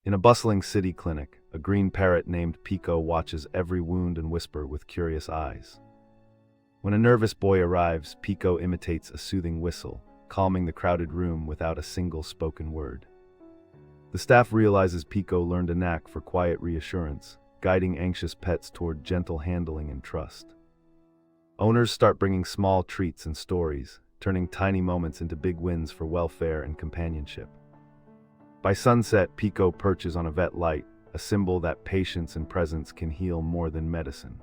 In a bustling city clinic, a green parrot named Pico watches every wound and whisper with curious eyes. When a nervous boy arrives, Pico imitates a soothing whistle, calming the crowded room without a single spoken word. The staff realizes Pico learned a knack for quiet reassurance, guiding anxious pets toward gentle handling and trust. Owners start bringing small treats and stories, turning tiny moments into big wins for welfare and companionship. By sunset, Pico perches on a vet light, a symbol that patience and presence can heal more than medicine.